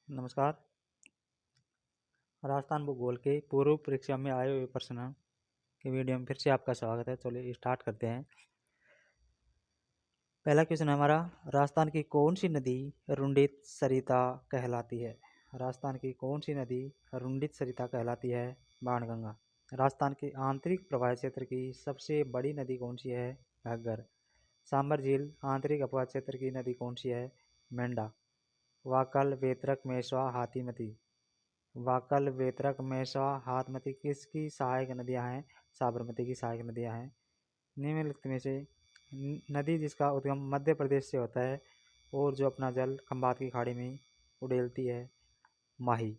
नमस्कार। राजस्थान भूगोल के पूर्व परीक्षा में आए हुए प्रश्न के वीडियो में फिर से आपका स्वागत है। चलिए स्टार्ट करते हैं। पहला क्वेश्चन है हमारा, राजस्थान की कौन सी नदी रुंडित सरिता कहलाती है? राजस्थान की कौन सी नदी रुंडित सरिता कहलाती है? बाणगंगा। राजस्थान के आंतरिक प्रवाह क्षेत्र की सबसे बड़ी नदी कौन सी है? घग्गर। सांबर झील आंतरिक अपवाह क्षेत्र की नदी कौन सी है? मेंढा। वाकल, वेतरक, मेसवा, हाथीमती। वाकल, वेतरक, मेसवा, हाथमती किसकी सहायक नदियां हैं? साबरमती की सहायक नदियां हैं। निम्नलिखित में से नदी जिसका उद्गम मध्य प्रदेश से होता है और जो अपना जल खंबात की खाड़ी में उड़ेलती है? माही।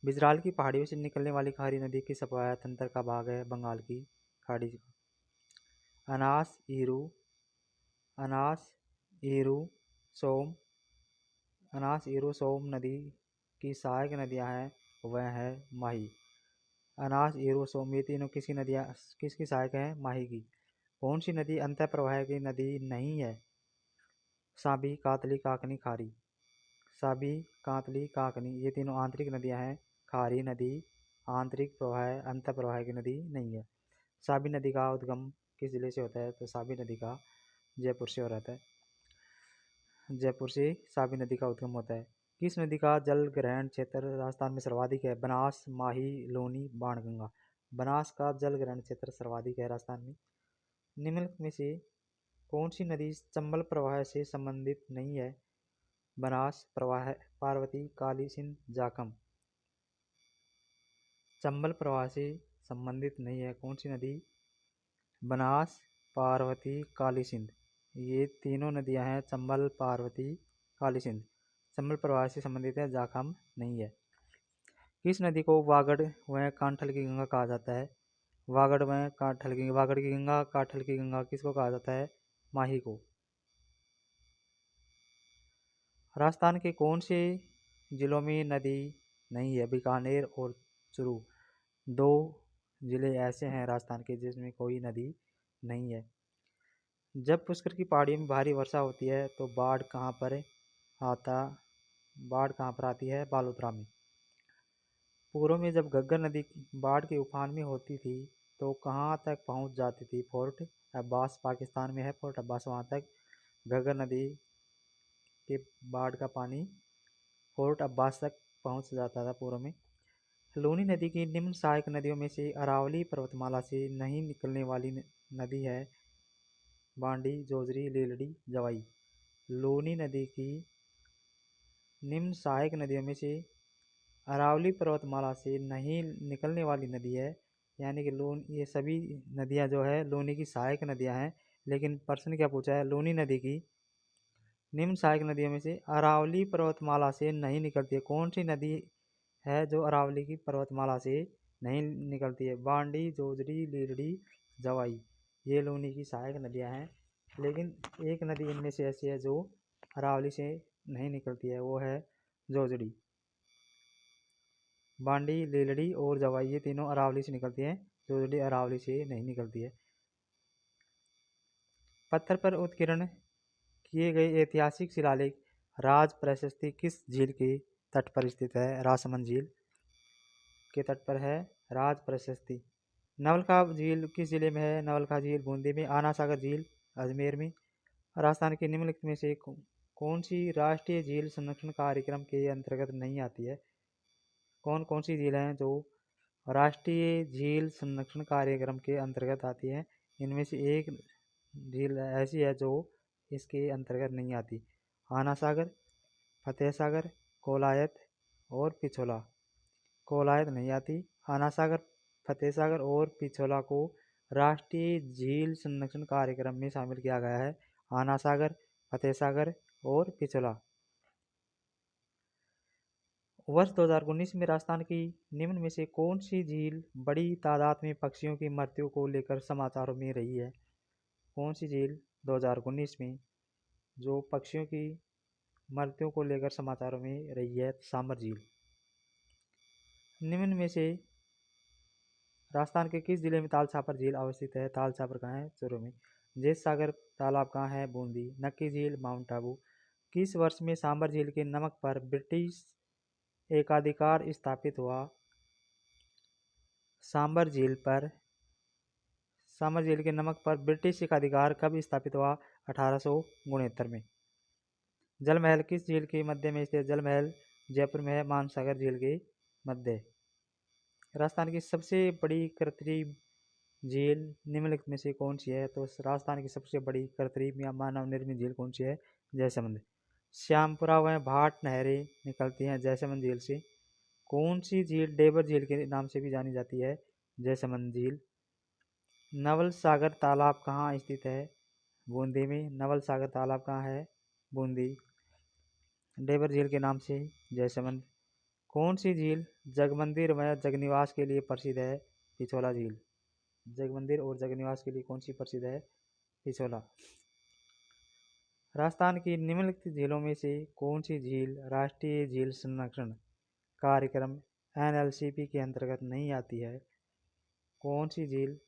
बिजराल की पहाड़ियों से निकलने वाली खारी नदी किस अपवाह तंत्र का भाग है? बंगाल की खाड़ी। अनास, ईरू, अनास, ईरू, सोम। अनास, ईरू, सोम नदी की सहायक नदियां हैं, वह है माही। अनास, ईरू, सोम ये तीनों किसकी सहायक हैं? माही की। कौन सी नदी अंतः प्रवाह की नदी नहीं है? साबी, कातली, काकनी, खारी। साबी, कातली, काकनी ये तीनों आंतरिक नदियां हैं। खारी नदी आंतरिक प्रवाह अंतः प्रवाह की नदी नहीं है। साबी नदी का उद्गम किस जिले से होता है? तो साबी नदी का जयपुर से हो रहता है। जयपुर से साबी नदी का उद्गम होता है। किस नदी का जल ग्रहण क्षेत्र राजस्थान में सर्वाधिक है? बनास, माही, लोनी, बाणगंगा। बनास का जल ग्रहण क्षेत्र सर्वाधिक है राजस्थान में। निम्नलिखित में से कौन सी नदी चंबल प्रवाह से संबंधित नहीं है? बनास प्रवाह, पार्वती, काली सिंध, जाखम। चंबल प्रवाह से संबंधित नहीं है कौन सी नदी? बनास, पार्वती, काली सिंध ये तीनों नदियां हैं चंबल, पार्वती, काली सिंध। चंबल प्रवाह से संबंधित है, जाखम नहीं है। किस नदी को वागड़ व कांठल की गंगा कहा जाता है? वागड़ व कांठल की, वागड़ की गंगा, कांठल की गंगा किसको कहा जाता है? माही को। राजस्थान के कौन से जिलों में नदी नहीं है? बीकानेर और चूरू दो जिले ऐसे हैं राजस्थान के जिसमें कोई नदी नहीं है। जब पुष्कर की पहाड़ियों में भारी वर्षा होती है तो बाढ़ कहाँ पर आती है? बालोतरा में। पूर्व में जब घग्गर नदी बाढ़ के उफान में होती थी तो कहाँ तक पहुँच जाती थी? फोर्ट अब्बास, पाकिस्तान में है फोर्ट अब्बास, वहाँ तक घग्गर नदी के बाढ़ का पानी फोर्ट अब्बास तक पहुँच जाता था पूर्व में। लूनी नदी की निम्न सहायक नदियों में से अरावली पर्वतमाला से नहीं निकलने वाली नदी है? बांडी, जोजरी, लीलड़ी, जवाई। लूनी नदी की निम्न सहायक नदियों में से अरावली पर्वतमाला से नहीं निकलने वाली नदी है, यानी कि लून ये सभी नदियां जो है लूनी की सहायक नदियां हैं। लेकिन प्रश्न क्या पूछा है? लूनी नदी की निम्न सहायक नदियों में से अरावली पर्वतमाला से नहीं निकलती है कौन सी नदी है जो अरावली की पर्वतमाला से नहीं निकलती है? बांडी, जोजरी, लीलड़ी, जवाई ये लूनी की सहायक नदियां हैं। लेकिन एक नदी इनमें से ऐसी है जो अरावली से नहीं निकलती है, वो है जोजड़ी। बांडी, लीलड़ी और जवाई ये तीनों अरावली से निकलती हैं, जोजड़ी अरावली से नहीं निकलती है। पत्थर पर उत्कीर्ण किए गए ऐतिहासिक शिलालेख राज प्रशस्ति किस झील के तट पर स्थित है? राजसमंद झील के तट पर है राज प्रशस्ति। नवलखा झील किस जिले में है? नवलखा झील बूंदी में। आना सागर झील अजमेर में। राजस्थान के निम्नलिखित में से कौन सी राष्ट्रीय झील संरक्षण कार्यक्रम के अंतर्गत नहीं आती है? कौन कौन सी झील हैं जो राष्ट्रीय झील संरक्षण कार्यक्रम के अंतर्गत आती है? इनमें से एक झील ऐसी है जो इसके अंतर्गत नहीं आती। आना सागर, फतेह सागर, कोलायत और पिछोला। कोलायत नहीं आती। आना सागर, फतेह सागर और पिछोला को राष्ट्रीय झील संरक्षण कार्यक्रम में शामिल किया गया है। आना सागर, फतेह सागर और पिछोला। वर्ष 2019 में राजस्थान की निम्न में से कौन सी झील बड़ी तादाद में पक्षियों की मृत्यु को लेकर समाचारों में रही है? कौन सी झील 2019 में जो पक्षियों की मृत्यु को लेकर समाचारों में रही है? सांबर झील। निम्न में से राजस्थान के किस जिले में ताल छापर झील अवस्थित है? ताल छापर कहाँ है? चूरू में। जेत सागर तालाब कहाँ है? बूंदी। नक्की झील माउंट आबू। किस वर्ष में सांबर झील के नमक पर ब्रिटिश एकाधिकार स्थापित हुआ सांबर झील के नमक पर ब्रिटिश एकाधिकार कब स्थापित हुआ? 1869 में। जल महल किस झील के मध्य में स्थित? जल महल जयपुर में है, मानसागर झील के मध्य। राजस्थान की सबसे बड़ी कृत्रिम झील निम्नलिखित में से कौन सी है? तो राजस्थान की सबसे बड़ी कृत्रिम या मानव निर्मित झील कौन सी है? जयसमंद। श्यामपुरा व भाट नहरें निकलती हैं जयसमंद झील से। कौन सी झील डेबर झील के नाम से भी जानी जाती है? जयसमंद झील। नवल सागर तालाब कहाँ स्थित है? बूंदी में। नवल सागर तालाब कहाँ है? बूंदी। डेबर झील के नाम से जयसमंद। कौन सी झील जगमंदिर व जगनिवास के लिए प्रसिद्ध है? पिछोला झील। जगमंदिर और जगनिवास के लिए कौन सी प्रसिद्ध है? पिछोला। राजस्थान की निम्नलिखित झीलों में से कौन सी झील राष्ट्रीय झील संरक्षण कार्यक्रम NLCP के अंतर्गत नहीं आती है? कौन सी झील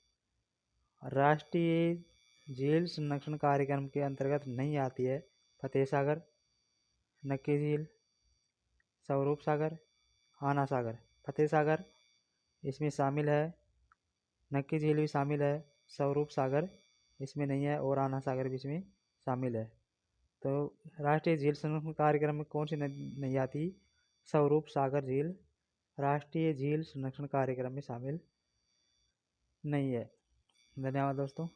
राष्ट्रीय झील संरक्षण कार्यक्रम के अंतर्गत नहीं आती है? फतेह सागर, नक्की झील, स्वरूप सागर, आना सागर। फतेह सागर इसमें शामिल है, नक्की झील भी शामिल है, स्वरूप सागर इसमें नहीं है और आना सागर भी इसमें शामिल है। तो राष्ट्रीय झील संरक्षण कार्यक्रम में कौन सी नहीं आती? स्वरूप सागर झील राष्ट्रीय झील संरक्षण कार्यक्रम में शामिल नहीं है। धन्यवाद दोस्तों।